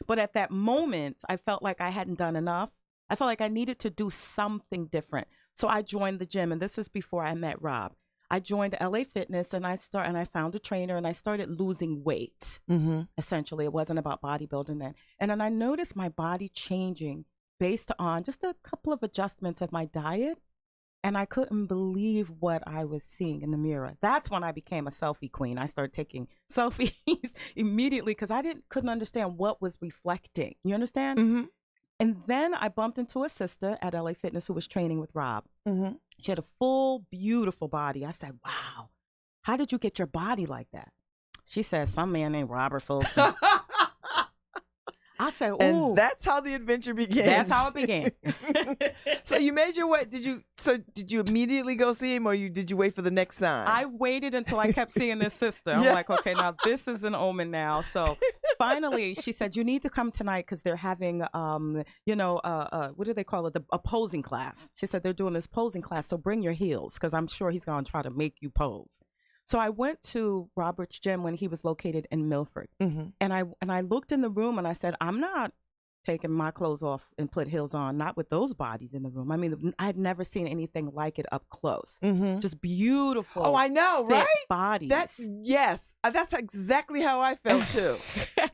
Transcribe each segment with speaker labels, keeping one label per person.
Speaker 1: But at that moment, I felt like I hadn't done enough. I felt like I needed to do something different. So I joined the gym, and this is before I met Rob. I joined LA Fitness, and I found a trainer, and I started losing weight. Essentially, it wasn't about bodybuilding then. And then I noticed my body changing based on just a couple of adjustments of my diet. And I couldn't believe what I was seeing in the mirror. That's when I became a selfie queen. I started taking selfies immediately because I couldn't understand what was reflecting. You understand? And then I bumped into a sister at LA Fitness who was training with Rob. She had a full, beautiful body. I said, wow, how did you get your body like that? She said, some man named Robert Fulton. I said, ooh.
Speaker 2: And that's how the adventure began.
Speaker 1: That's how it began.
Speaker 2: So you made your way. Did you immediately go see him, or did you wait for the next sign?
Speaker 1: I waited until I kept seeing this sister. I'm like, okay, now this is an omen now. So finally she said, you need to come tonight because they're having, what do they call it? A posing class. She said, they're doing this posing class. So bring your heels because I'm sure he's going to try to make you pose. So I went to Robert's gym when he was located in Milford. And I looked in the room and I said, I'm not taking my clothes off and put heels on, not with those bodies in the room. I mean, I had never seen anything like it up close. Just beautiful.
Speaker 2: Oh, I know, right?
Speaker 1: Bodies.
Speaker 2: That's exactly how I felt too.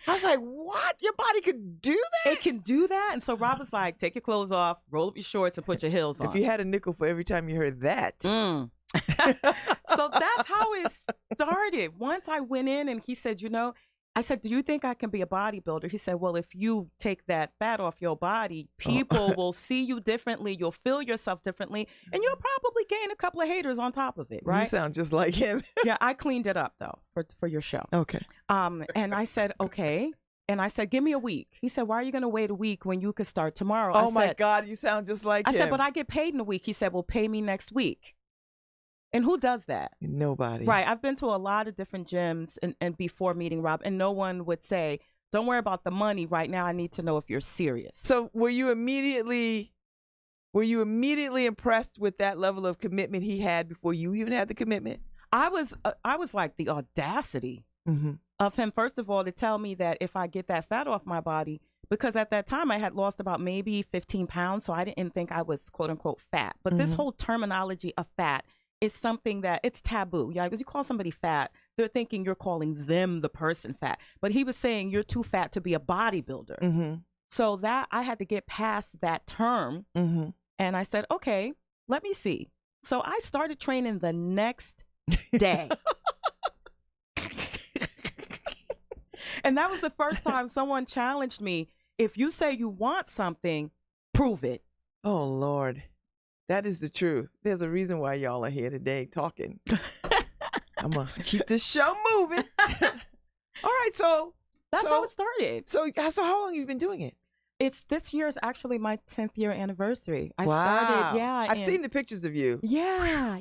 Speaker 2: I was like, what? Your body could do that?
Speaker 1: It can do that? And so Rob was like, take your clothes off, roll up your shorts and put your heels on.
Speaker 2: If you had a nickel for every time you heard that.
Speaker 1: So that's how it started. Once I went in and he said, I said, do you think I can be a bodybuilder? He said, well, if you take that fat off your body, people will see you differently. You'll feel yourself differently. And you'll probably gain a couple of haters on top of it, right?
Speaker 2: You sound just like him.
Speaker 1: Yeah, I cleaned it up, though, for your show.
Speaker 2: Okay.
Speaker 1: And I said, okay. And I said, give me a week. He said, why are you going to wait a week when you could start tomorrow?
Speaker 2: Oh, my God, you sound just like him.
Speaker 1: I said, but I get paid in a week. He said, well, pay me next week. And who does that?
Speaker 2: Nobody.
Speaker 1: Right. I've been to a lot of different gyms and before meeting Rob, and no one would say, don't worry about the money right now. I need to know if you're serious.
Speaker 2: So were you immediately impressed with that level of commitment he had before you even had the commitment?
Speaker 1: I was like the audacity of him, first of all, to tell me that if I get that fat off my body, because at that time I had lost about maybe 15 pounds. So I didn't think I was quote unquote fat. But this whole terminology of fat is something that it's taboo. Yeah, because you call somebody fat, they're thinking you're calling them the person fat. But he was saying you're too fat to be a bodybuilder. So that I had to get past that term. And I said, okay, let me see. So I started training the next day. And that was the first time someone challenged me. If you say you want something, prove it.
Speaker 2: Oh, Lord. That is the truth. There's a reason why y'all are here today talking. I'm going to keep this show moving. All right, so.
Speaker 1: That's how it started.
Speaker 2: So how long have you been doing it?
Speaker 1: This year is actually my 10th year anniversary. I
Speaker 2: wow.
Speaker 1: started, yeah.
Speaker 2: I've seen the pictures of you.
Speaker 1: Yeah.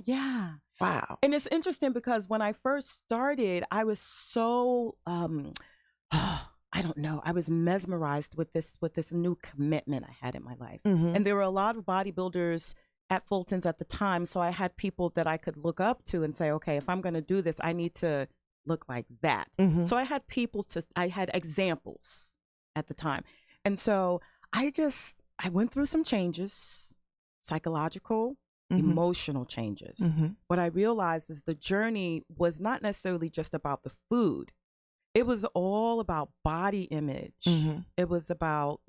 Speaker 2: Wow.
Speaker 1: And it's interesting because when I first started, I was so, I don't know. I was mesmerized with this new commitment I had in my life. And there were a lot of bodybuilders at Fulton's at the time. So I had people that I could look up to and say, okay, if I'm going to do this, I need to look like that. So I had I had examples at the time. And so I went through some changes, psychological, emotional changes. What I realized is the journey was not necessarily just about the food. It was all about body image. It was about,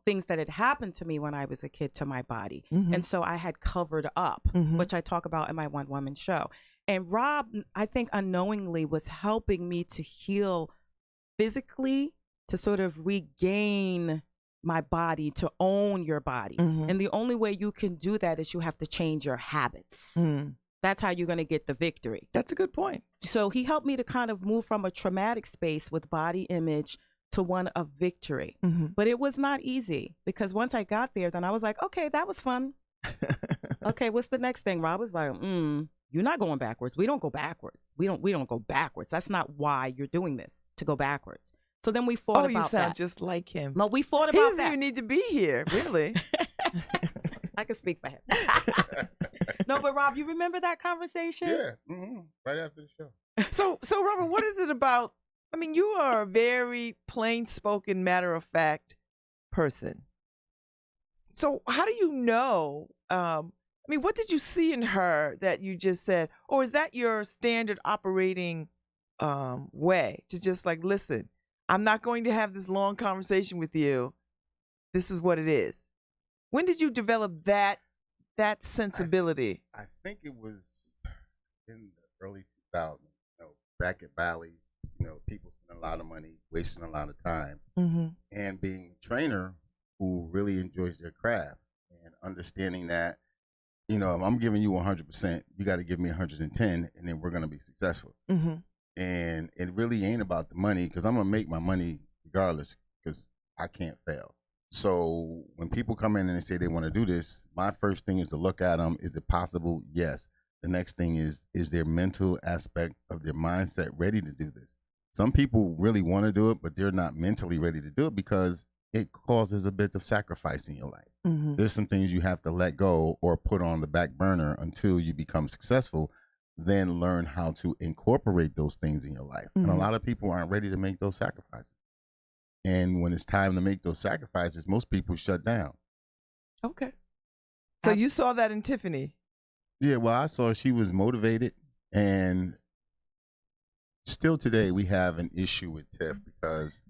Speaker 1: things that had happened to me when I was a kid to my body. And so I had covered up, which I talk about in my One Woman show. And Rob, I think unknowingly, was helping me to heal physically, to sort of regain my body, to own your body. And the only way you can do that is you have to change your habits. That's how you're going to get the victory.
Speaker 2: That's a good point.
Speaker 1: So he helped me to kind of move from a traumatic space with body image to one of victory. But it was not easy because once I got there, then I was like, okay, that was fun. Okay, what's the next thing? Rob was like, you're not going backwards. We don't go backwards. We don't go backwards. That's not why you're doing this, to go backwards. So then we fought about that.
Speaker 2: Oh, you sound just like him.
Speaker 1: No, we fought about that.
Speaker 2: He doesn't even need to be here, really.
Speaker 1: I can speak for him. No, but Rob, you remember that conversation?
Speaker 3: Yeah, right after the show.
Speaker 2: So Robert, what is it about I mean, you are a very plain-spoken, matter-of-fact person. So how do you know? I mean, what did you see in her that you just said, or is that your standard operating way to just like, listen, I'm not going to have this long conversation with you. This is what it is. When did you develop that sensibility?
Speaker 3: I think it was in the early 2000s. You know, back at Bally's, you know, people spend a lot of money, wasting a lot of time, and being a trainer who really enjoys their craft and understanding that, you know, if I'm giving you 100%, you got to give me 110, and then we're going to be successful. And it really ain't about the money, because I'm going to make my money regardless, because I can't fail. So when people come in and they say they want to do this, my first thing is to look at them. Is it possible? Yes. The next thing is their mental aspect of their mindset ready to do this? Some people really want to do it, but they're not mentally ready to do it because it causes a bit of sacrifice in your life. There's some things you have to let go or put on the back burner until you become successful, then learn how to incorporate those things in your life. And a lot of people aren't ready to make those sacrifices. And when it's time to make those sacrifices, most people shut down.
Speaker 2: Okay. So you saw that in Tiffany?
Speaker 3: Yeah, well, I saw she was motivated, and still today we have an issue with Tiff because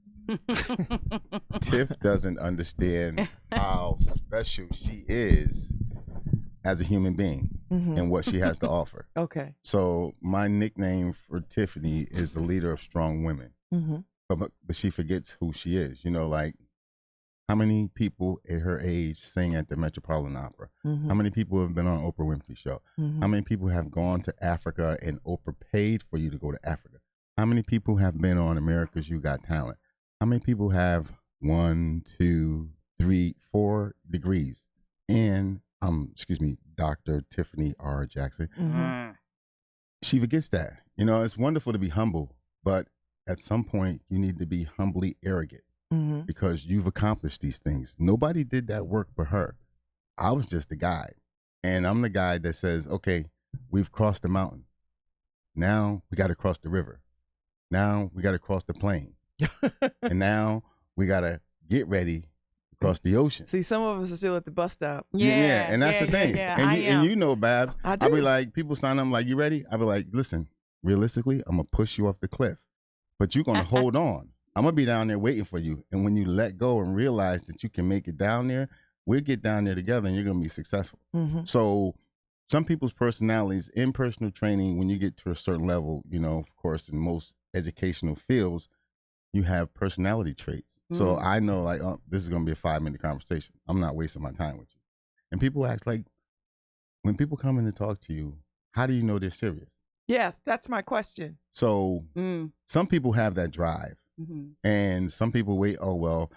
Speaker 3: Tiff doesn't understand how special she is as a human being and what she has to offer.
Speaker 2: Okay.
Speaker 3: So my nickname for Tiffany is the leader of strong women. But she forgets who she is. You know, like, how many people at her age sing at the Metropolitan Opera? How many people have been on Oprah Winfrey Show? How many people have gone to Africa and Oprah paid for you to go to Africa? How many people have been on America's You Got Talent? How many people have 1, 2, 3, 4 degrees? And, Dr. Tiffany R. Jackson. She forgets that. You know, it's wonderful to be humble, but at some point you need to be humbly arrogant because you've accomplished these things. Nobody did that work for her. I was just a guide. And I'm the guy that says, okay, we've crossed the mountain. Now we got to cross the river. Now we got to cross the plain. And now we got to get ready to cross the ocean.
Speaker 2: See, some of us are still at the bus stop.
Speaker 3: Yeah, and that's the thing. And you know, Babz,
Speaker 2: I do.
Speaker 3: I'll be like, people sign up like, you ready? I'll be like, listen, realistically, I'm going to push you off the cliff, but you're going to hold on. I'm going to be down there waiting for you. And when you let go and realize that you can make it down there, we'll get down there together and you're going to be successful. So some people's personalities in personal training, when you get to a certain level, you know, of course, in most educational fields, you have personality traits. So I know, like, oh, this is going to be a 5-minute conversation. I'm not wasting my time with you. And people ask, like, when people come in to talk to you, how do you know they're serious?
Speaker 2: Yes, that's my question.
Speaker 3: So some people have that drive. And some people wait, oh, well,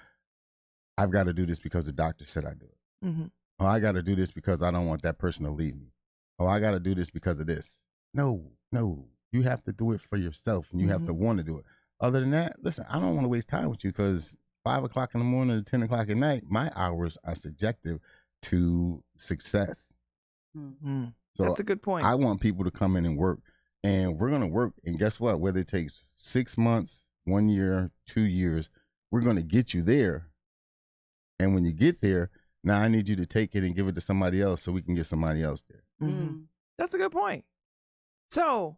Speaker 3: I've got to do this because the doctor said I do it. Oh, I got to do this because I don't want that person to leave me. Oh, I got to do this because of this. No. You have to do it for yourself, and you have to want to do it. Other than that, listen, I don't want to waste time with you because 5 o'clock in the morning to 10 o'clock at night, my hours are subjective to success. So
Speaker 2: that's a good point.
Speaker 3: I want people to come in and work, and we're going to work. And guess what? Whether it takes 6 months, 1 year, 2 years, we're going to get you there. And when you get there, now I need you to take it and give it to somebody else so we can get somebody else there.
Speaker 2: That's a good point. So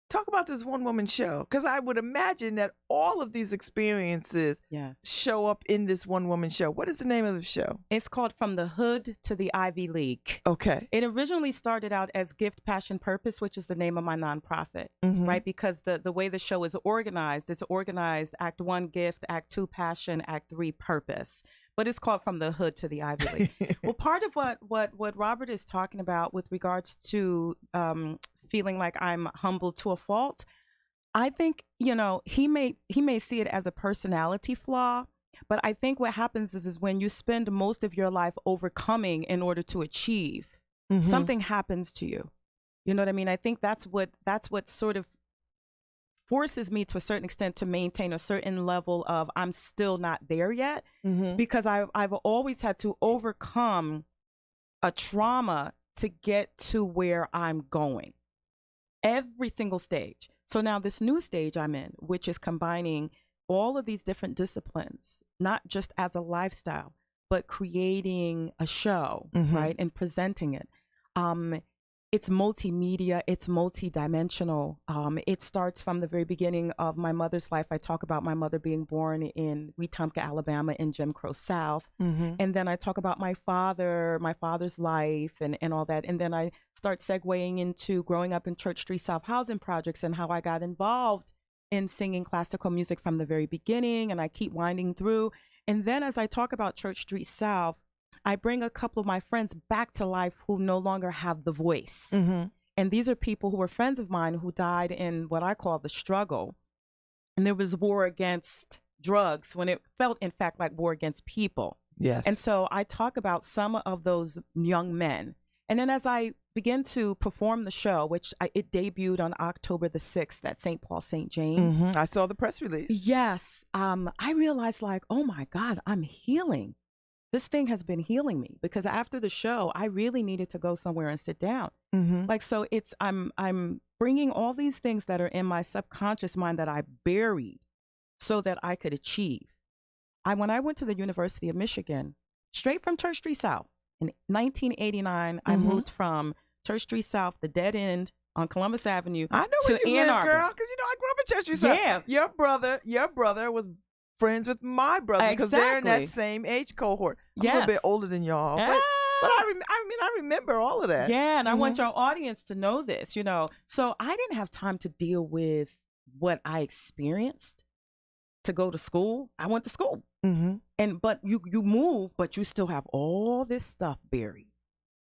Speaker 2: talk about this one-woman show, because I would imagine that all of these experiences show up in this one-woman show. What is the name of the show?
Speaker 1: It's called From the Hood to the Ivy League.
Speaker 2: Okay.
Speaker 1: It originally started out as Gift, Passion, Purpose, which is the name of my nonprofit, right? Because the way the show is organized, it's organized Act 1, Gift, Act 2, Passion, Act 3, Purpose. But it's called From the Hood to the Ivy League. Well, part of what Robert is talking about with regards to feeling like I'm humble to a fault, I think, you know, he may see it as a personality flaw, but I think what happens is when you spend most of your life overcoming in order to achieve, something happens to you. You know what I mean? I think that's what sort of forces me to a certain extent to maintain a certain level of I'm still not there yet, because I've always had to overcome a trauma to get to where I'm going. Every single stage. So now this new stage I'm in, which is combining all of these different disciplines, not just as a lifestyle, but creating a show, right, and presenting it. It's multimedia, it's multidimensional. It starts from the very beginning of my mother's life. I talk about my mother being born in Wetumpka, Alabama, in Jim Crow South. And then I talk about my father's life and all that. And then I start segueing into growing up in Church Street South housing projects and how I got involved in singing classical music from the very beginning. And I keep winding through. And then as I talk about Church Street South, I bring a couple of my friends back to life who no longer have the voice. And these are people who were friends of mine who died in what I call the struggle. And there was war against drugs when it felt, in fact, like war against people.
Speaker 2: Yes.
Speaker 1: And so I talk about some of those young men. And then as I begin to perform the show, which it debuted on October the 6th at St. Paul, St. James.
Speaker 2: I saw the press release.
Speaker 1: Yes. I realized like, oh my God, I'm healing. This thing has been healing me, because after the show, I really needed to go somewhere and sit down. Like, so I'm bringing all these things that are in my subconscious mind that I buried so that I could achieve. When I went to the University of Michigan, straight from Church Street South in 1989, I moved from Church Street South, the dead end on Columbus Avenue,
Speaker 2: I know
Speaker 1: to
Speaker 2: where you
Speaker 1: Ann
Speaker 2: live,
Speaker 1: Arbor.
Speaker 2: girl, because I grew up in Church Street South.
Speaker 1: Yeah.
Speaker 2: Your brother was friends with my brother because they're in
Speaker 1: Exactly.
Speaker 2: that same age cohort. I'm a
Speaker 1: Yes.
Speaker 2: little bit older than y'all, but I remember all of that.
Speaker 1: Yeah, and I want your audience to know this, you know. So I didn't have time to deal with what I experienced to go to school. I went to school. But you move, but you still have all this stuff buried.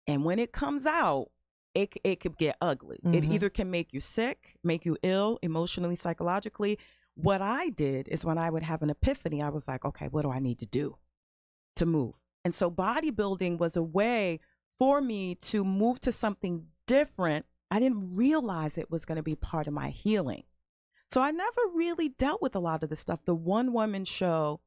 Speaker 1: And when it comes out, it could get ugly. It either can make you sick, make you ill emotionally, psychologically. What I did is when I would have an epiphany, I was like, okay, what do I need to do to move? And so bodybuilding was a way for me to move to something different. I didn't realize it was going to be part of my healing. So I never really dealt with a lot of the stuff. The one woman show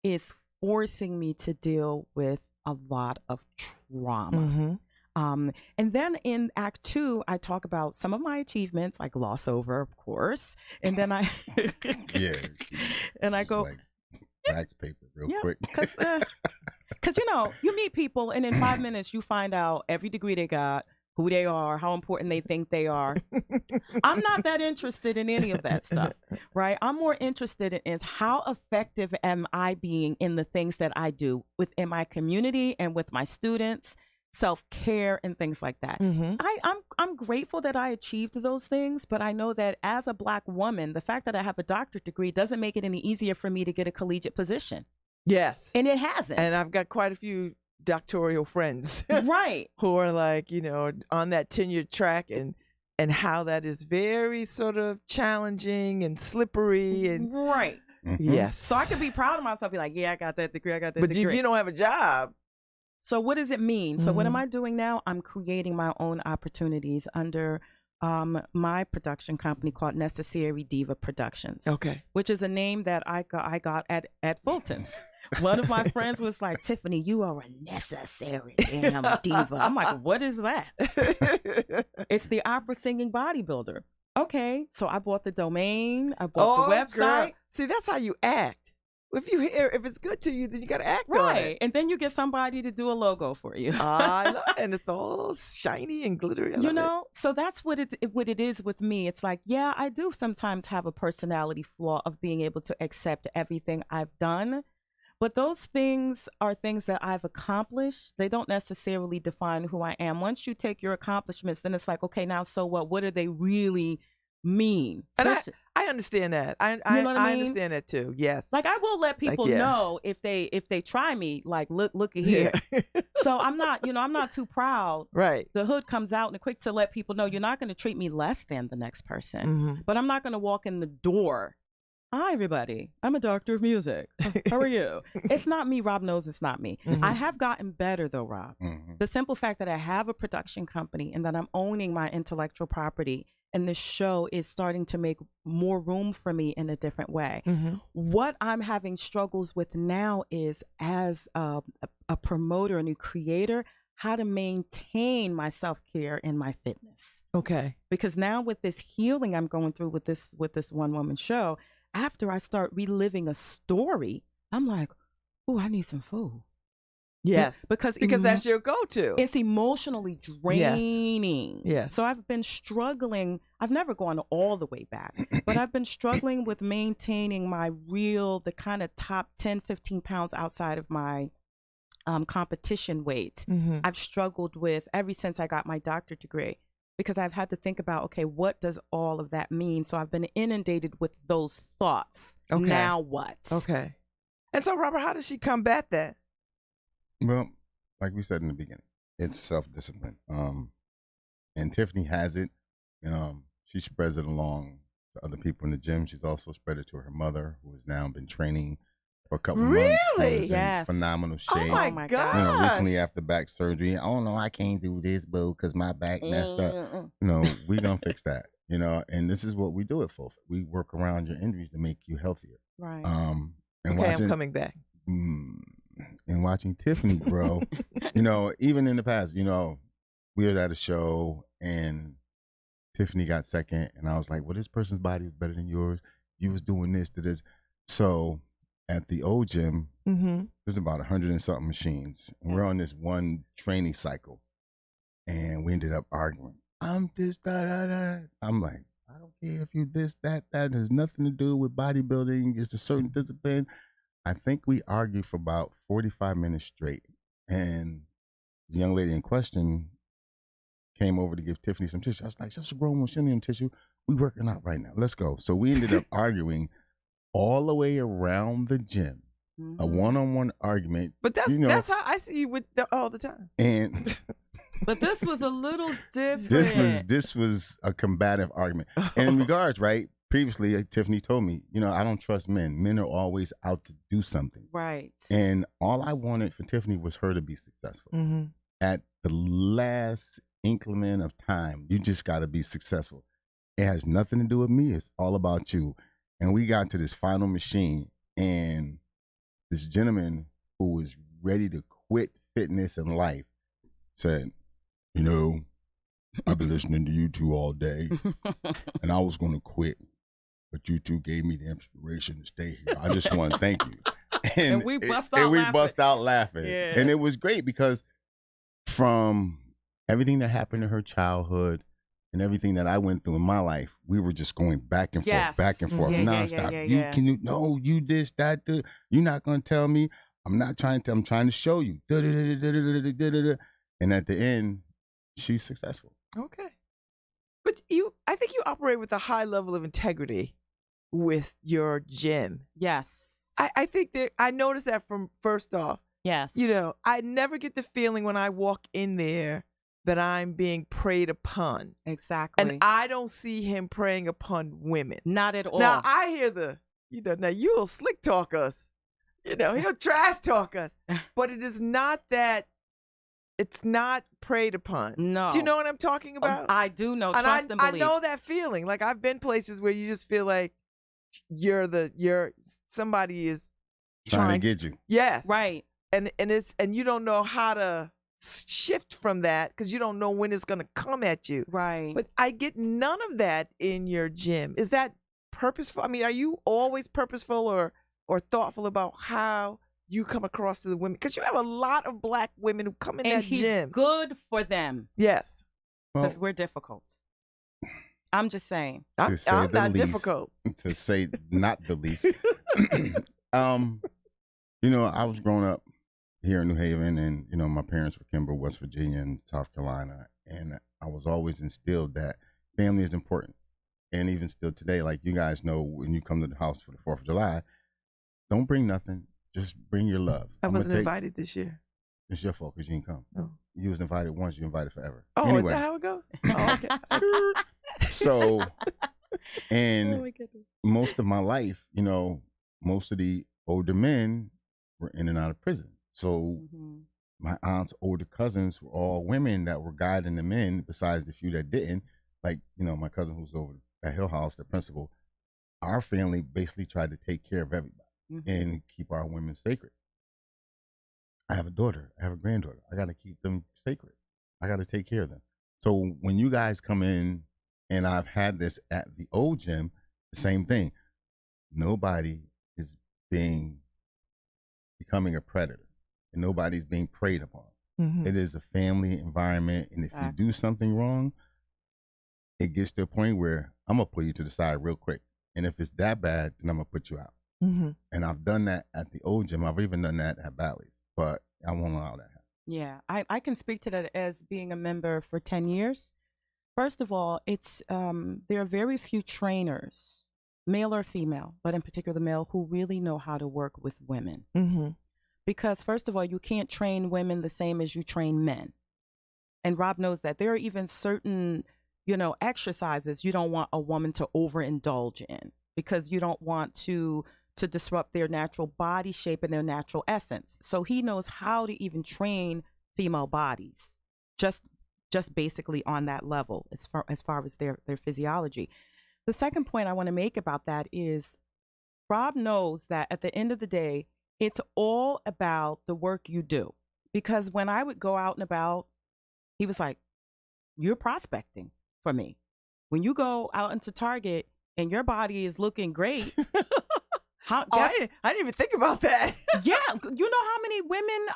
Speaker 1: is forcing me to deal with a lot of trauma. And then in Act 2, I talk about some of my achievements. I gloss over, of course. And then I and I go
Speaker 3: like wax paper real quick.
Speaker 1: Because, you know, you meet people and in 5 minutes you find out every degree they got, who they are, how important they think they are. I'm not that interested in any of that stuff, right? I'm more interested in how effective am I being in the things that I do within my community and with my students, self-care and things like that. I'm grateful that I achieved those things, but I know that as a Black woman, the fact that I have a doctorate degree doesn't make it any easier for me to get a collegiate position.
Speaker 2: Yes.
Speaker 1: And it hasn't.
Speaker 2: And I've got quite a few doctoral friends
Speaker 1: right,
Speaker 2: who are like, you know, on that tenured track and how that is very sort of challenging and slippery and
Speaker 1: right.
Speaker 2: Yes.
Speaker 1: So I could be proud of myself, be like, yeah, I got that degree, I got that
Speaker 2: but
Speaker 1: degree.
Speaker 2: if you don't have a job.
Speaker 1: So what does it mean? So what am I doing now? I'm creating my own opportunities under my production company called Necessary Diva Productions.
Speaker 2: Okay.
Speaker 1: Which is a name that I got at Fulton's. One of my friends was like, Tiffany, you are a necessary damn diva. I'm like, what is that? It's the opera singing bodybuilder. Okay. So I bought the domain. I bought the website.
Speaker 2: Girl. See, that's how you act. If it's good to you, then you got to act on
Speaker 1: right.
Speaker 2: it.
Speaker 1: And then you get somebody to do a logo for you.
Speaker 2: I love it. And it's all shiny and glittery.
Speaker 1: You know, so that's what it is with me. It's like, yeah, I do sometimes have a personality flaw of being able to accept everything I've done. But those things are things that I've accomplished. They don't necessarily define who I am. Once you take your accomplishments, then it's like, okay, now so what? What do they really mean?
Speaker 2: And I understand that. I understand that too. Yes.
Speaker 1: Like I will let people know if they try me, like, look at here. So I'm not too proud.
Speaker 2: Right.
Speaker 1: The hood comes out and quick to let people know you're not going to treat me less than the next person. But I'm not going to walk in the door. Hi, everybody. I'm a doctor of music. How are you? It's not me. Rob knows it's not me. I have gotten better, though, Rob. The simple fact that I have a production company and that I'm owning my intellectual property and the show is starting to make more room for me in a different way. What I'm having struggles with now is as a promoter, a new creator, how to maintain my self-care and my fitness.
Speaker 2: Okay.
Speaker 1: Because now with this healing I'm going through with this one woman show, after I start reliving a story, I'm like, oh, I need some food.
Speaker 2: Yes.
Speaker 1: Because
Speaker 2: that's your go-to.
Speaker 1: It's emotionally draining.
Speaker 2: Yes.
Speaker 1: So I've been struggling. I've never gone all the way back, but I've been struggling with maintaining the kind of top 10, 15 pounds outside of my competition weight.
Speaker 2: Mm-hmm.
Speaker 1: I've struggled with ever since I got my doctorate degree, because I've had to think about, okay, what does all of that mean? So I've been inundated with those thoughts.
Speaker 2: Okay.
Speaker 1: Now what?
Speaker 2: Okay. And so, Robert, how does she combat that?
Speaker 3: Well, like we said in the beginning, it's self-discipline. And Tiffany has it. She spreads it along to other people in the gym. She's also spread it to her mother, who has now been training for a couple months.
Speaker 2: Really?
Speaker 3: Who's
Speaker 1: Yes.
Speaker 3: in phenomenal shape.
Speaker 2: Oh my
Speaker 1: God.
Speaker 3: Recently after back surgery, oh no, I can't do this, boo, because my back messed up. We gonna fix that. And this is what we do it for. We work around your injuries to make you healthier.
Speaker 1: Right.
Speaker 3: And
Speaker 2: Okay, I'm coming back.
Speaker 3: And watching Tiffany grow, even in the past, we were at a show and Tiffany got second, and I was like, well, this person's body was better than yours. You was doing this to this. So at the old gym, there's about 100 and something machines, and we're on this one training cycle, and we ended up arguing. I'm this, da. I'm like, I don't care if you this, that has nothing to do with bodybuilding. It's a certain discipline. I think we argued for about 45 minutes straight, and the young lady in question came over to give Tiffany some tissue. I was like, just a grown woman, she don't need tissue. We working out right now. Let's go. So we ended up arguing all the way around the gym, a one-on-one argument.
Speaker 2: But that's how I see you all the time.
Speaker 3: And
Speaker 1: but this was a little different.
Speaker 3: This was a combative argument. And in regards, right? Previously, Tiffany told me, I don't trust men. Men are always out to do something.
Speaker 1: Right.
Speaker 3: And all I wanted for Tiffany was her to be successful.
Speaker 2: Mm-hmm.
Speaker 3: At the last increment of time, you just got to be successful. It has nothing to do with me. It's all about you. And we got to this final machine, and this gentleman who was ready to quit fitness and life said, I've been listening to you two all day, and I was going to quit. But you two gave me the inspiration to stay here. I just want to thank you.
Speaker 1: And we bust out laughing.
Speaker 3: Yeah.
Speaker 1: Yeah.
Speaker 3: And it was great because from everything that happened in her childhood and everything that I went through in my life, we were just going back and forth, nonstop. You this, that, you're not going to tell me. I'm trying to show you. And at the end, she's successful.
Speaker 2: Okay. But I think you operate with a high level of integrity with your gym.
Speaker 1: Yes.
Speaker 2: I think that I noticed that from first off.
Speaker 1: Yes.
Speaker 2: I never get the feeling when I walk in there that I'm being preyed upon.
Speaker 1: Exactly.
Speaker 2: And I don't see him preying upon women.
Speaker 1: Not at all.
Speaker 2: Now I hear now you'll slick talk us. He'll trash talk us. But it is not that. It's not preyed upon. No. Do you know what I'm talking about?
Speaker 1: I do know. Trust and believe.
Speaker 2: I know that feeling. Like I've been places where you just feel like somebody is
Speaker 3: trying to get you.
Speaker 2: Yes.
Speaker 1: Right.
Speaker 2: And you don't know how to shift from that because you don't know when it's going to come at you.
Speaker 1: Right.
Speaker 2: But I get none of that in your gym. Is that purposeful? I mean, are you always purposeful or thoughtful about how you come across to the women? Because you have a lot of black women who come in that gym.
Speaker 1: And he's good for them.
Speaker 2: Yes.
Speaker 1: Because we're difficult. I'm just saying.
Speaker 2: I'm not difficult.
Speaker 3: To say not the least. I was growing up here in New Haven, and, my parents were Kimber, West Virginia, and South Carolina. And I was always instilled that family is important. And even still today, like you guys know, when you come to the house for the 4th of July, don't bring nothing. Just bring your love.
Speaker 2: I wasn't invited this year.
Speaker 3: It's your fault because you didn't come.
Speaker 2: Oh.
Speaker 3: You was invited once, you invited forever.
Speaker 2: Oh,
Speaker 3: anyway.
Speaker 2: Is that how it goes? Oh, okay.
Speaker 3: So, and most of my life, most of the older men were in and out of prison. So my aunt's older cousins were all women that were guiding the men, besides the few that didn't. Like, my cousin who's over at Hill House, the principal, our family basically tried to take care of everybody. And keep our women sacred. I have a daughter. I have a granddaughter. I got to keep them sacred. I got to take care of them. So when you guys come in, and I've had this at the old gym, the same thing. Nobody is becoming a predator, and nobody's being preyed upon. Mm-hmm. It is a family environment, and if you do something wrong, it gets to a point where I'm gonna pull you to the side real quick, and if it's that bad, then I'm gonna put you out. Mm-hmm. And I've done that at the old gym. I've even done that at Bally's, but I won't allow that.
Speaker 1: Yeah, I can speak to that as being a member for 10 years. First of all, it's there are very few trainers, male or female, but in particular male, who really know how to work with women. Mm-hmm. Because first of all, you can't train women the same as you train men. And Rob knows that. There are even certain, exercises you don't want a woman to overindulge in, because you don't want to disrupt their natural body shape and their natural essence. So he knows how to even train female bodies, just basically on that level as far as their physiology. The second point I want to make about that is Rob knows that at the end of the day, it's all about the work you do. Because when I would go out and about, he was like, you're prospecting for me. When you go out into Target and your body is looking great,
Speaker 2: I didn't even think about that.
Speaker 1: Yeah. You know how many women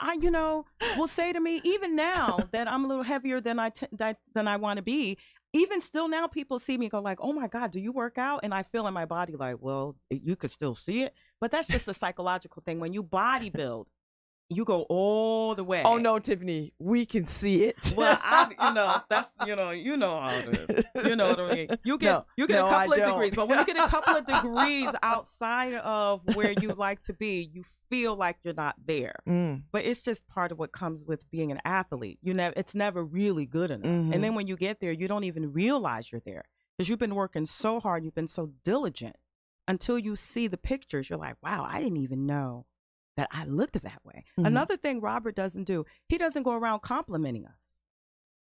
Speaker 1: will say to me, even now that I'm a little heavier than I want to be, even still now people see me and go like, oh my God, do you work out? And I feel in my body like, well, you could still see it. But that's just a psychological thing. When you body build, you go all the way.
Speaker 2: Oh no, Tiffany, we can see it.
Speaker 1: Well, that's how it is. You know what I mean? You get a couple of degrees, but when you get a couple of degrees outside of where you like to be, you feel like you're not there. But it's just part of what comes with being an athlete. It's never really good enough. Mm-hmm. And then when you get there, you don't even realize you're there because you've been working so hard, you've been so diligent until you see the pictures. You're like, wow, I didn't even know that I looked that way. Mm-hmm. Another thing Robert doesn't do, he doesn't go around complimenting us.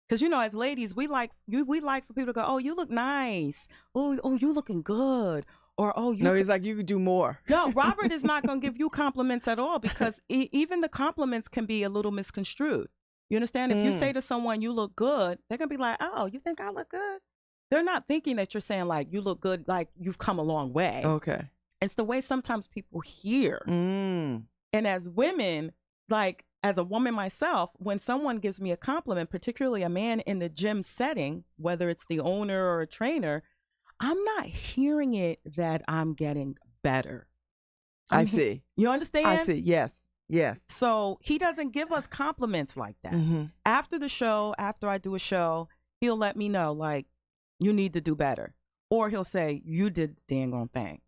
Speaker 1: Because, as ladies, we like for people to go, oh, you look nice. Oh, you looking good. Or, oh, you.
Speaker 2: No, he's like, you could do more.
Speaker 1: No, Robert is not going to give you compliments at all, because even the compliments can be a little misconstrued. You understand? If you say to someone, you look good, they're going to be like, oh, you think I look good? They're not thinking that you're saying like, you look good, like you've come a long way.
Speaker 2: Okay.
Speaker 1: It's the way sometimes people hear. And as women, like as a woman myself, when someone gives me a compliment, particularly a man in the gym setting, whether it's the owner or a trainer, I'm not hearing it that I'm getting better.
Speaker 2: I see.
Speaker 1: You understand?
Speaker 2: I see. Yes.
Speaker 1: So he doesn't give us compliments like that. Mm-hmm. After the show, after I do a show, he'll let me know, like, you need to do better. Or he'll say, you did the dang on thing.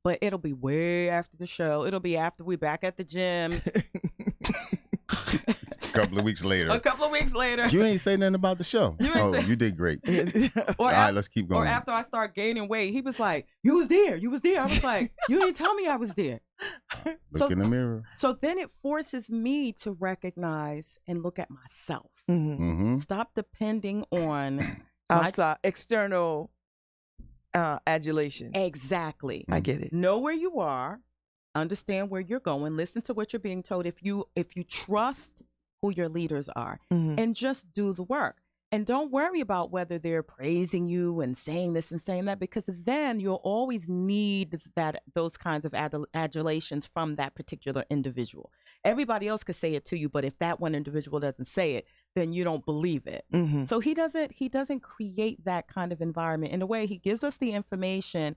Speaker 1: But it'll be way after the show. It'll be after we're back at the gym.
Speaker 3: A couple of weeks later. You ain't say nothing about the show. You did great. All right, let's keep going.
Speaker 1: Or after I start gaining weight, he was like, you was there. I was like, you didn't tell me I was there.
Speaker 3: Look in the mirror.
Speaker 1: So then it forces me to recognize and look at myself. Mm-hmm. Stop depending on
Speaker 2: outside, external adulation.
Speaker 1: Exactly.
Speaker 2: I get it.
Speaker 1: Know where you are, understand where you're going, listen to what you're being told if you trust who your leaders are, and just do the work. And don't worry about whether they're praising you and saying this and saying that, because then you'll always need those kinds of adulations from that particular individual. Everybody else could say it to you, but if that one individual doesn't say it, then you don't believe it. Mm-hmm. So he doesn't create that kind of environment. In a way, he gives us the information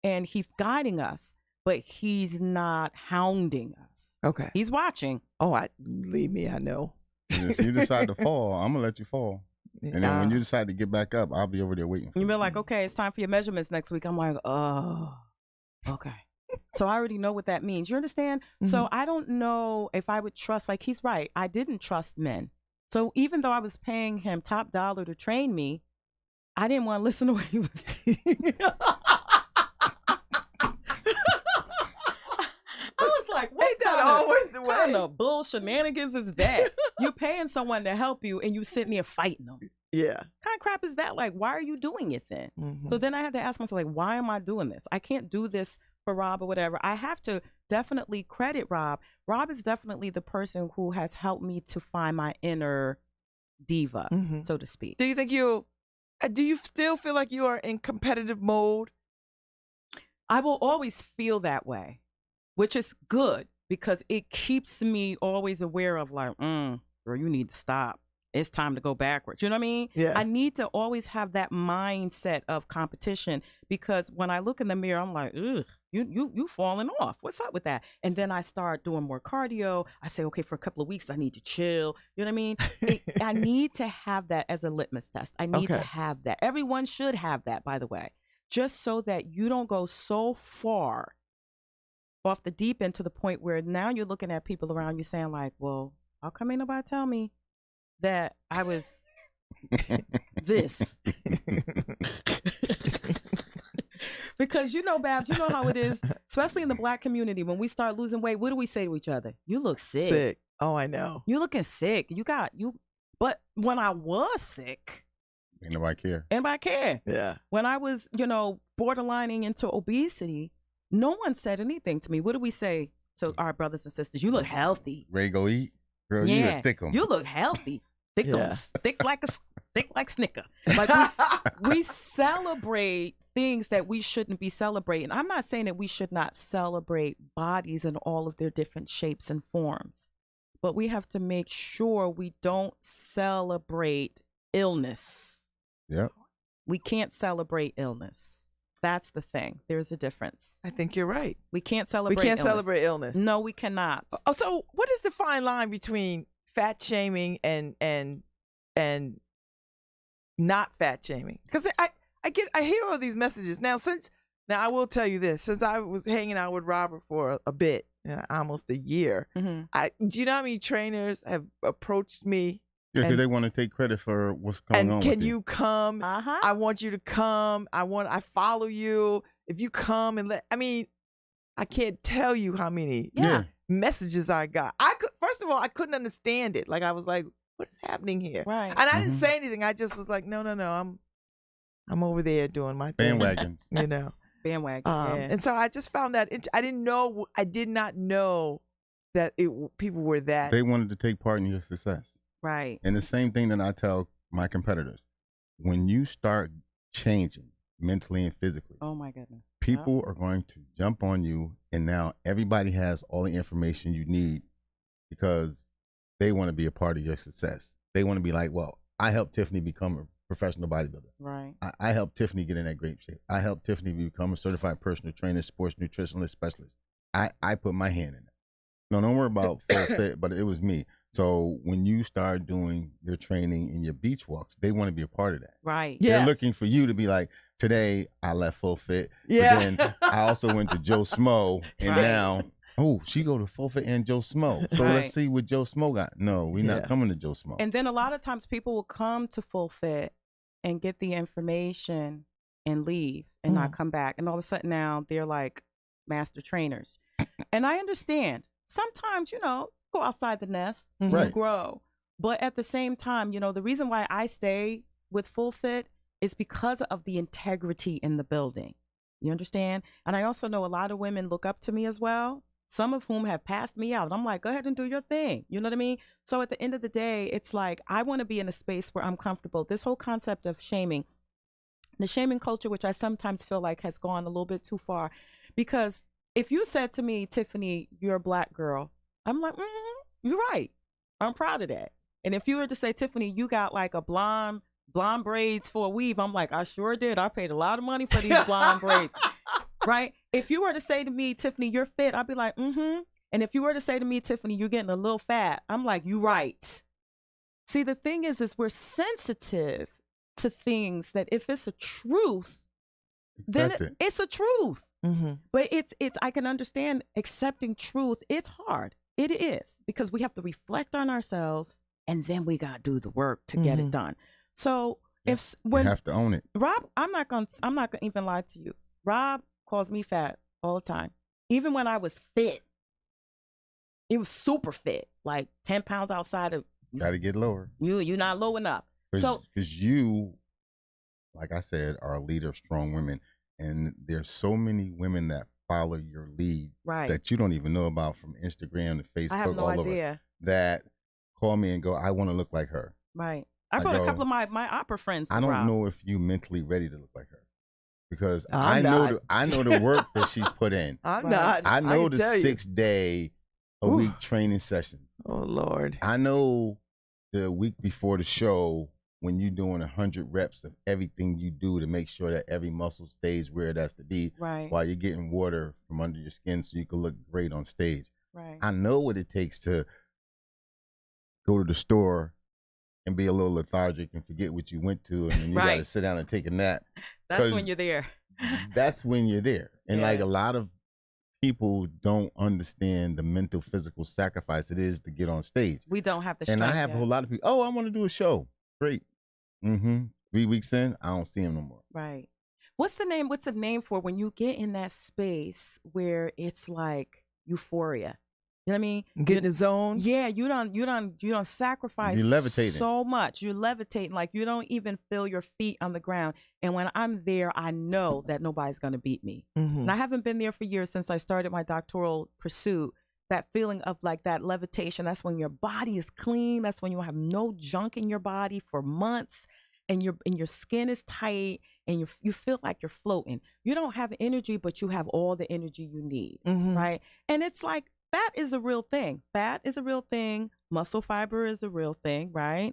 Speaker 1: and he's guiding us, but he's not hounding us.
Speaker 2: Okay.
Speaker 1: He's watching.
Speaker 2: Oh, believe me, I know.
Speaker 3: If you decide to fall, I'm gonna let you fall. And then when you decide to get back up, I'll be over there waiting for you.
Speaker 1: You'll be like, okay, it's time for your measurements next week. I'm like, oh, okay. So I already know what that means. You understand? Mm-hmm. So I don't know if I would trust, like he's right. I didn't trust men. So even though I was paying him top dollar to train me, I didn't want to listen to what he was saying. I was like, what
Speaker 2: that always the way?
Speaker 1: Kind of bull shenanigans is that? You're paying someone to help you and you sitting there fighting them.
Speaker 2: Yeah.
Speaker 1: What kind of crap is that? Like, why are you doing it then? Mm-hmm. So then I had to ask myself, like, why am I doing this? I can't do this for Rob or whatever. I have to definitely credit Rob. Rob is definitely the person who has helped me to find my inner diva, so to speak.
Speaker 2: Do you still feel like you are in competitive mode?
Speaker 1: I will always feel that way, which is good because it keeps me always aware of like, girl, you need to stop. It's time to go backwards. You know what I mean?
Speaker 2: Yeah.
Speaker 1: I need to always have that mindset of competition because when I look in the mirror, I'm like, ugh, you falling off. What's up with that? And then I start doing more cardio. I say, okay, for a couple of weeks, I need to chill. You know what I mean? I need to have that as a litmus test. I need to have that. Everyone should have that, by the way, just so that you don't go so far off the deep end to the point where now you're looking at people around you saying like, well, how come ain't nobody tell me that I was this? Because Babz, you know how it is, especially in the Black community. When we start losing weight, what do we say to each other? You look sick.
Speaker 2: Sick. Oh, I know.
Speaker 1: You looking sick. But when I was sick,
Speaker 3: ain't nobody care.
Speaker 1: Anybody care?
Speaker 2: Yeah.
Speaker 1: When I was, borderlining into obesity, no one said anything to me. What do we say to our brothers and sisters? You look healthy.
Speaker 3: Ready to go eat? Girl, you a thick 'em.
Speaker 1: You look healthy. Thickums. Thick like Snicker. Like we celebrate things that we shouldn't be celebrating. I'm not saying that we should not celebrate bodies in all of their different shapes and forms, but we have to make sure we don't celebrate illness.
Speaker 3: Yep.
Speaker 1: We can't celebrate illness. That's the thing. There's a difference.
Speaker 2: I think you're right.
Speaker 1: We can't celebrate
Speaker 2: illness.
Speaker 1: celebrate
Speaker 2: illness.
Speaker 1: No, we cannot.
Speaker 2: Oh, so what is the fine line between fat shaming and not fat shaming? Because I hear all these messages now. I will tell you this: since I was hanging out with Robert for a bit, almost a year, do you know how many trainers have approached me?
Speaker 3: Yeah, because they want to take credit for what's going on.
Speaker 2: And can you come?
Speaker 1: Uh-huh.
Speaker 2: I want you to come. I follow you. If you come and I can't tell you how many messages I got. First of all, I couldn't understand it. Like I was like, what is happening here?
Speaker 1: Right.
Speaker 2: And I didn't say anything. I just was like, no. I'm over there doing my thing.
Speaker 3: Bandwagons.
Speaker 1: Bandwagon.
Speaker 2: And so I just found that I did not know that people were that.
Speaker 3: They wanted to take part in your success.
Speaker 1: Right.
Speaker 3: And the same thing that I tell my competitors, when you start changing mentally and physically,
Speaker 1: oh my goodness,
Speaker 3: people are going to jump on you, and now everybody has all the information you need because they want to be a part of your success. They want to be like, well, I helped Tiffany become a professional bodybuilder.
Speaker 1: Right.
Speaker 3: I helped Tiffany get in that great shape. I helped Tiffany become a certified personal trainer, sports nutritionalist specialist. I put my hand in it. No, don't worry about full fit, but it was me. So when you start doing your training in your beach walks, they want to be a part of that.
Speaker 1: Right.
Speaker 2: Yes.
Speaker 3: They're looking for you to be like, today I left Full Fit.
Speaker 2: Yeah.
Speaker 3: But then I also went to Joe Smo, and now, she go to Full Fit and Joe Smo. So let's see what Joe Smo got. No, we're not coming to Joe Smo.
Speaker 1: And then a lot of times people will come to Full Fit and get the information and leave and not come back. And all of a sudden now they're like master trainers. And I understand. Sometimes, go outside the nest and grow. But at the same time, the reason why I stay with Full Fit is because of the integrity in the building. You understand? And I also know a lot of women look up to me as well, some of whom have passed me out. I'm like, go ahead and do your thing. You know what I mean? So at the end of the day, it's like, I want to be in a space where I'm comfortable. This whole concept of shaming, the shaming culture, which I sometimes feel like has gone a little bit too far, because if you said to me, Tiffany, you're a Black girl, I'm like, you're right. I'm proud of that. And if you were to say, Tiffany, you got like a blonde braids for a weave, I'm like, I sure did. I paid a lot of money for these blonde braids. Right? If you were to say to me, Tiffany, you're fit, I'd be like, And if you were to say to me, Tiffany, you're getting a little fat, I'm like, you right. See, the thing is we're sensitive to things that if it's a truth, then it's a truth. But it's I can understand accepting truth. It's hard. It is, because we have to reflect on ourselves and then we got to do the work to get it done. So when
Speaker 3: you have to own it.
Speaker 1: Rob, I'm not gonna even lie to you. Rob calls me fat all the time. Even when I was fit, it was super fit, like 10 pounds outside of.
Speaker 3: Got to get lower.
Speaker 1: You're not low enough.
Speaker 3: Because you, like I said, are a leader of strong women. And there's so many women that follow your lead
Speaker 1: Right.
Speaker 3: that you don't even know about from Instagram to Facebook,
Speaker 1: I have no
Speaker 3: all over,
Speaker 1: idea.
Speaker 3: that call me and go, I want to look like her.
Speaker 1: Right. I
Speaker 3: I
Speaker 1: brought a
Speaker 3: go,
Speaker 1: couple of my opera friends to
Speaker 3: I don't
Speaker 1: Rob.
Speaker 3: know if you mentally ready to look like her, because
Speaker 2: I'm not.
Speaker 3: I know the work that she's put in.
Speaker 2: I'm
Speaker 1: Right.
Speaker 2: not.
Speaker 3: I know
Speaker 2: can
Speaker 3: the
Speaker 2: tell you.
Speaker 3: 6-day a
Speaker 2: Ooh.
Speaker 3: week training sessions.
Speaker 2: Oh Lord.
Speaker 3: I know the week before the show when you're doing 100 reps of everything you do to make sure that every muscle stays where it has to be,
Speaker 1: Right.
Speaker 3: while you're getting water from under your skin so you can look great on stage.
Speaker 1: Right.
Speaker 3: I know what it takes to go to the store and be a little lethargic and forget what you went to, and then you got to
Speaker 1: Right.
Speaker 3: sit down and take a nap.
Speaker 1: That's
Speaker 3: 'cause
Speaker 1: when you're there.
Speaker 3: That's when you're there. And like
Speaker 1: Yeah.
Speaker 3: a lot of people don't understand the mental, physical sacrifice it is to get on stage.
Speaker 1: We don't have the
Speaker 3: And
Speaker 1: strength
Speaker 3: I have a
Speaker 1: yet.
Speaker 3: whole lot of people, oh, I want to do a show. Great. 3 weeks in, I don't see him no more.
Speaker 1: Right. What's the name for when you get in that space where it's like euphoria? You know what I mean?
Speaker 2: Get in the zone.
Speaker 1: Yeah, you don't sacrifice
Speaker 3: You're levitating.
Speaker 1: so much. You're levitating, like you don't even feel your feet on the ground. And when I'm there, I know that nobody's gonna beat me.
Speaker 2: Mm-hmm.
Speaker 1: And I haven't been there for years since I started my doctoral pursuit. That feeling of like that levitation, that's when your body is clean. That's when you have no junk in your body for months, and your skin is tight, and you feel like you're floating. You don't have energy, but you have all the energy you need,
Speaker 2: Mm-hmm.
Speaker 1: right? And it's like fat is a real thing. Fat is a real thing. Muscle fiber is a real thing, right?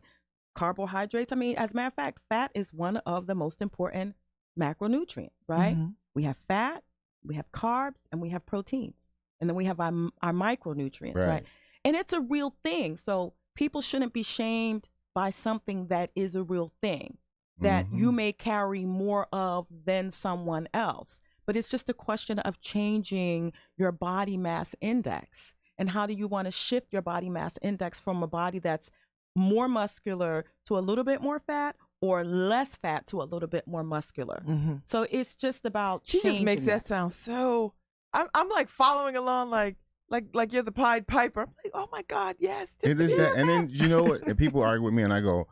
Speaker 1: Carbohydrates. I mean, as a matter of fact, fat is one of the most important macronutrients, right?
Speaker 2: Mhm.
Speaker 1: We have fat, we have carbs, and we have proteins. And then we have our micronutrients, right? And it's a real thing. So people shouldn't be shamed by something that is a real thing that you may carry more of than someone else. But it's just a question of changing your body mass index. And how do you want to shift your body mass index from a body that's more muscular to a little bit more fat, or less fat to a little bit more muscular?
Speaker 2: Mm-hmm.
Speaker 1: So it's just about
Speaker 2: She just makes
Speaker 1: changing
Speaker 2: that sound so. I'm like following along, like you're the Pied Piper. I'm like, oh my God, yes.
Speaker 3: It is
Speaker 2: Tiffany.
Speaker 3: that. And then, you know what? And people argue with me, and I go,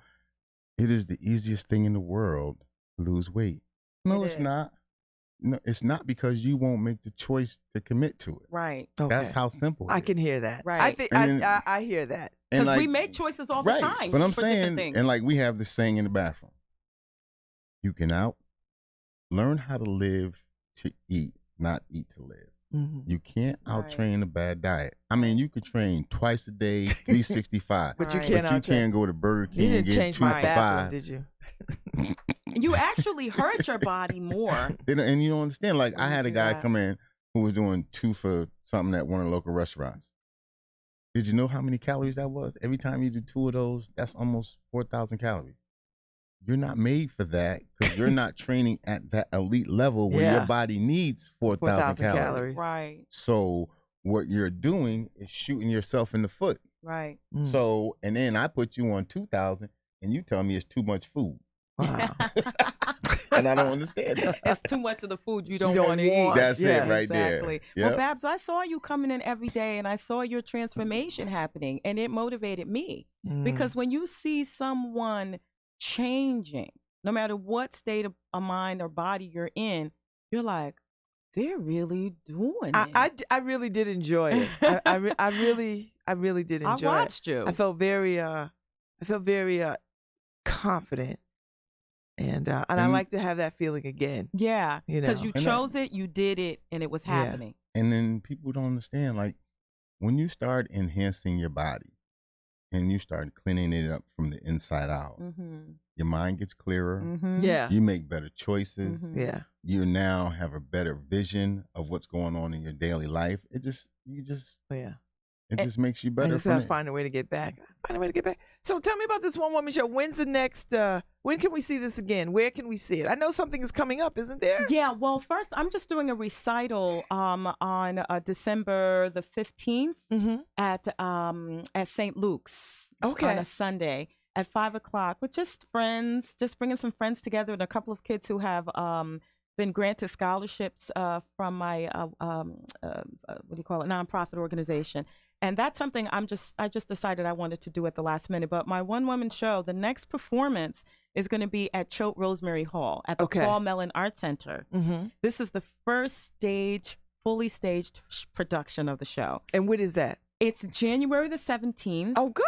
Speaker 3: it is the easiest thing in the world to lose weight. No,
Speaker 1: It
Speaker 3: it's
Speaker 1: is.
Speaker 3: not. No, it's not, because you won't make the choice to commit to it.
Speaker 1: Right.
Speaker 2: Okay.
Speaker 3: That's how simple it
Speaker 2: I
Speaker 3: is.
Speaker 2: can hear that. I
Speaker 1: Right.
Speaker 2: think
Speaker 3: And then-
Speaker 2: I hear that.
Speaker 3: And
Speaker 1: Because we
Speaker 3: like-
Speaker 1: make choices all the
Speaker 3: right.
Speaker 1: time.
Speaker 3: But I'm
Speaker 1: for different
Speaker 3: saying,
Speaker 1: things.
Speaker 3: and like we have this saying in the bathroom, you can learn how to live to eat, not eat to live.
Speaker 2: Mm-hmm.
Speaker 3: You can't
Speaker 1: Right.
Speaker 3: out-train a bad diet. I mean, you could train twice a day, 365.
Speaker 2: But you
Speaker 1: Right.
Speaker 2: can't
Speaker 3: But you
Speaker 2: out-train.
Speaker 3: can't go to Burger
Speaker 2: You
Speaker 3: King and
Speaker 2: didn't
Speaker 3: get
Speaker 2: change
Speaker 3: 2
Speaker 2: my
Speaker 3: for
Speaker 2: bathroom,
Speaker 3: 5.
Speaker 2: did you?
Speaker 1: You actually hurt your body more.
Speaker 3: And you don't understand. Like,
Speaker 1: When
Speaker 3: I
Speaker 1: you
Speaker 3: had a
Speaker 1: do
Speaker 3: guy
Speaker 1: that.
Speaker 3: come in who was doing 2 for something at one of the local restaurants. Did you know how many calories that was? Every time you do 2 of those, that's almost 4,000 calories. You're not made for that, because you're not training at that elite level where
Speaker 2: Yeah.
Speaker 3: your body needs 4,000 calories.
Speaker 2: calories.
Speaker 1: Right.
Speaker 3: So what you're doing is shooting yourself in the foot.
Speaker 1: Right.
Speaker 2: Mm.
Speaker 3: So, and then I put you on 2,000, and you tell me it's too much food.
Speaker 2: Wow.
Speaker 3: And I don't understand that.
Speaker 1: It's too much of the food you don't,
Speaker 2: don't
Speaker 1: want to
Speaker 2: want.
Speaker 1: eat.
Speaker 3: That's
Speaker 2: Yeah,
Speaker 3: it right
Speaker 1: Exactly.
Speaker 3: there.
Speaker 1: Well,
Speaker 3: Yep.
Speaker 1: Babz, I saw you coming in every day, and I saw your transformation happening, and it motivated me.
Speaker 2: Mm.
Speaker 1: Because when you see someone changing, no matter what state of mind or body you're in, you're like, they're really doing it.
Speaker 2: I really did enjoy it. I really did
Speaker 1: I
Speaker 2: enjoy it.
Speaker 1: watched you.
Speaker 2: I felt very confident, and I
Speaker 3: And-
Speaker 2: like to have that feeling again.
Speaker 1: Yeah,
Speaker 2: You
Speaker 1: because
Speaker 2: know.
Speaker 1: you
Speaker 3: And
Speaker 1: chose it, you did it, and it was
Speaker 2: Yeah.
Speaker 1: happening.
Speaker 3: And then people don't understand, like, when you start enhancing your body and you start cleaning it up from the inside out,
Speaker 1: Mm-hmm.
Speaker 3: your mind gets clearer.
Speaker 1: Mm-hmm.
Speaker 2: Yeah,
Speaker 3: You make better choices.
Speaker 1: Mhm.
Speaker 2: yeah.
Speaker 3: You now have a better vision of what's going on in your daily life. It just makes you
Speaker 2: I
Speaker 3: better.
Speaker 2: just
Speaker 3: from
Speaker 2: gotta
Speaker 3: it.
Speaker 2: find a way to get back. So tell me about this one woman show. When's the next? When can we see this again? Where can we see it? I know something is coming up, isn't there?
Speaker 1: Yeah, well, first, I'm just doing a recital on December the 15th
Speaker 2: Mm-hmm.
Speaker 1: at St. Luke's. It's
Speaker 2: Okay.
Speaker 1: on a Sunday at 5:00 with just friends, just bringing some friends together, and a couple of kids who have been granted scholarships from my what do you call it, nonprofit organization. And that's something I just decided I wanted to do at the last minute. But my one-woman show, the next performance is going to be at Choate Rosemary Hall at the
Speaker 2: Okay.
Speaker 1: Paul Mellon Art Center.
Speaker 2: Mm-hmm.
Speaker 1: This is the first stage fully staged production of the show.
Speaker 2: And when is that?
Speaker 1: It's January the 17th.
Speaker 2: Oh, good.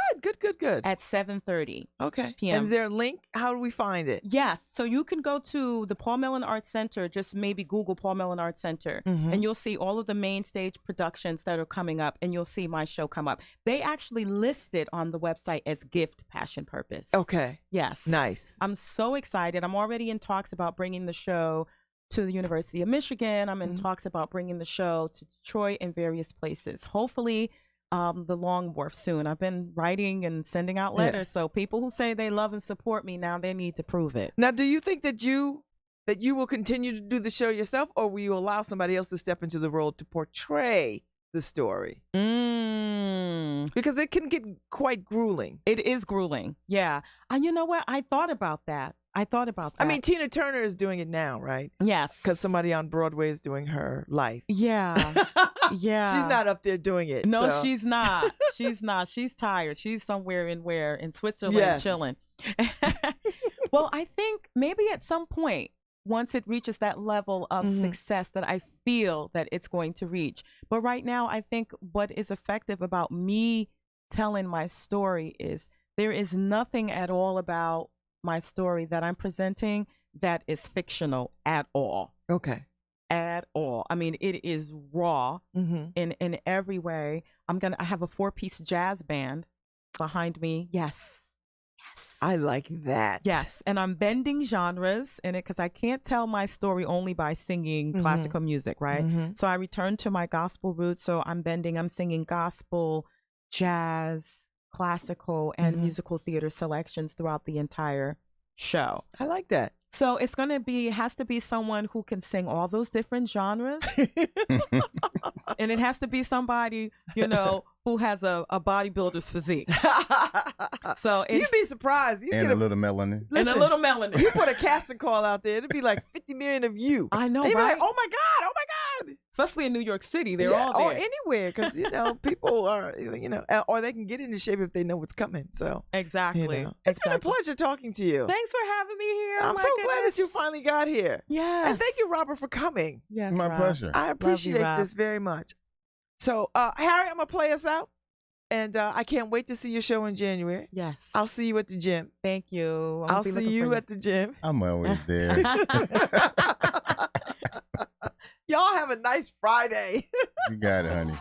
Speaker 1: At 7:30.
Speaker 2: Okay.
Speaker 1: p.m.
Speaker 2: And is there a link? How do we find it?
Speaker 1: Yes. So you can go to the Paul Mellon Arts Center, just maybe Google Paul Mellon Arts Center, and you'll see all of the main stage productions that are coming up, and you'll see my show come up. They actually list it on the website as Gift, Passion, Purpose.
Speaker 2: Okay.
Speaker 1: Yes.
Speaker 2: Nice.
Speaker 1: I'm so excited. I'm already in talks about bringing the show to the University of Michigan. I'm in talks about bringing the show to Detroit and various places. Hopefully, the Long Wharf soon. I've been writing and sending out letters. So people who say they love and support me, now they need to prove it.
Speaker 2: Now, do you think that you will continue to do the show yourself, or will you allow somebody else to step into the role to portray the story? Because it can get quite grueling.
Speaker 1: It is grueling. Yeah. And you know what? I thought about that. I
Speaker 2: mean, Tina Turner is doing it now, right?
Speaker 1: Yes.
Speaker 2: Because somebody on Broadway is doing her life.
Speaker 1: Yeah. Yeah.
Speaker 2: She's not up there doing it.
Speaker 1: No,
Speaker 2: so.
Speaker 1: she's not. She's not. She's tired. She's somewhere in Switzerland chilling. Well, I think maybe at some point, once it reaches that level of success that I feel that it's going to reach. But right now, I think what is effective about me telling my story is there is nothing at all about my story that I'm presenting that is fictional at all.
Speaker 2: Okay.
Speaker 1: At all. I mean, it is raw in every way. I have a 4-piece jazz band behind me. Yes.
Speaker 2: I like that.
Speaker 1: Yes. And I'm bending genres in it because I can't tell my story only by singing classical music, right? So I return to my gospel roots. So I'm singing gospel, jazz, classical, and musical theater selections throughout the entire show.
Speaker 2: I like that.
Speaker 1: So it's has to be someone who can sing all those different genres. And it has to be somebody, who has a bodybuilder's physique. So
Speaker 2: you'd be surprised. You
Speaker 3: and
Speaker 2: get
Speaker 3: a little melanin.
Speaker 1: And a little melanin.
Speaker 2: You put a casting call out there, it'd be like 50 million of you.
Speaker 1: I know,
Speaker 2: They'd be
Speaker 1: right?
Speaker 2: like, oh my God.
Speaker 1: Especially in New York City, they're all there.
Speaker 2: Or anywhere, because, people are, or they can get into shape if they know what's coming. So
Speaker 1: exactly.
Speaker 2: It's been a pleasure talking to you.
Speaker 1: Thanks for having me here.
Speaker 2: I'm so glad that you finally got here.
Speaker 1: Yes.
Speaker 2: And thank you, Robert, for coming.
Speaker 1: Yes,
Speaker 3: My
Speaker 1: Rob.
Speaker 3: pleasure.
Speaker 2: I appreciate this very much. So, Harry, I'm going to play us out. And I can't wait to see your show in January.
Speaker 1: Yes.
Speaker 2: I'll see you at the gym.
Speaker 1: Thank you.
Speaker 2: I'll see you at the gym.
Speaker 3: I'm always there.
Speaker 2: Y'all have a nice Friday.
Speaker 3: You got it, honey.